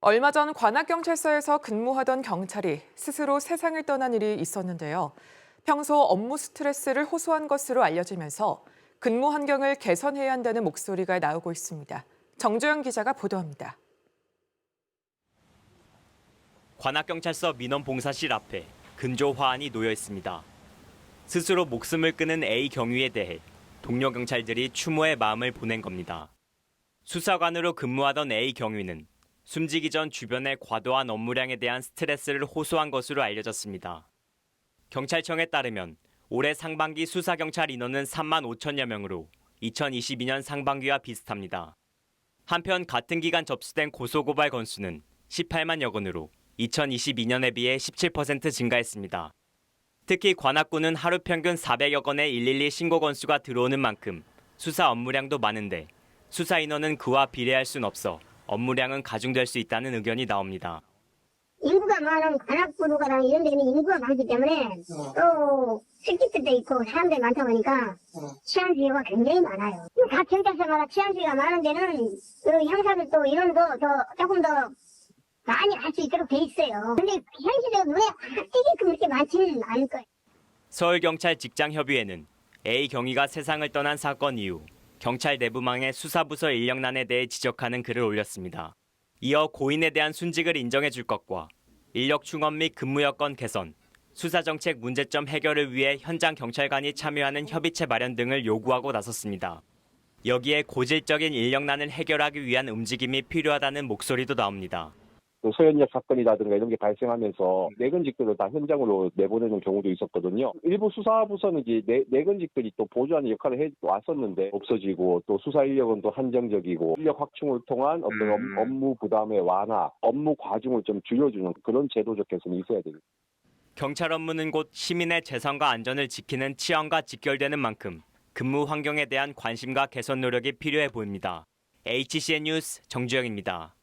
얼마 전 관악경찰서에서 근무하던 경찰이 스스로 세상을 떠난 일이 있었는데요. 평소 업무 스트레스를 호소한 것으로 알려지면서 근무 환경을 개선해야 한다는 목소리가 나오고 있습니다. 정조영 기자가 보도합니다. 관악경찰서 민원봉사실 앞에 근조 화환이 놓여 있습니다. 스스로 목숨을 끊은 A 경위에 대해 동료 경찰들이 추모의 마음을 보낸 겁니다. 수사관으로 근무하던 A 경위는 숨지기 전 주변의 과도한 업무량에 대한 스트레스를 호소한 것으로 알려졌습니다. 경찰청에 따르면 올해 상반기 수사경찰 인원은 3만 5천여 명으로 2022년 상반기와 비슷합니다. 한편 같은 기간 접수된 고소고발 건수는 18만여 건으로 2022년에 비해 17% 증가했습니다. 특히 관악구는 하루 평균 400여 건의 112 신고 건수가 들어오는 만큼 수사 업무량도 많은데 수사 인원은 그와 비례할 순 없어 업무량은 가중될 수 있다는 의견이 나옵니다. 인구가 많은 관악구로가랑 이런 데는 인구가 많기 때문에 또 스키트도 있고 사람들이 많다 보니까 치안 주의가 굉장히 많아요. 각 경찰서마다 치안 주의가 많은 데는 그 형사들도 인원도 조금 더 많이 할 수 있도록 돼 있어요. 근데 현실적으로 눈에 확 띄게끔 이렇게 많지는 않을 거예요. 서울경찰 직장협의회는 A 경위가 세상을 떠난 사건 이후 경찰 내부망의 수사부서 인력난에 대해 지적하는 글을 올렸습니다. 이어 고인에 대한 순직을 인정해 줄 것과 인력 충원 및 근무 여건 개선, 수사정책 문제점 해결을 위해 현장 경찰관이 참여하는 협의체 마련 등을 요구하고 나섰습니다. 여기에 고질적인 인력난을 해결하기 위한 움직임이 필요하다는 목소리도 나옵니다. 소연력 사건이라든가 이런 게 발생하면서 내근직들을 다 현장으로 내보내는 경우도 있었거든요. 일부 수사부서는 이제 내근직들이 또 보조하는 역할을 해 왔었는데 없어지고 또 수사 인력은 또 한정적이고 인력 확충을 통한 어떤 업무 부담의 완화, 업무 과중을 좀 줄여주는 그런 제도적 개선이 있어야 됩니다. 경찰 업무는 곧 시민의 재산과 안전을 지키는 치안과 직결되는 만큼 근무 환경에 대한 관심과 개선 노력이 필요해 보입니다. HCN 뉴스 정주영입니다.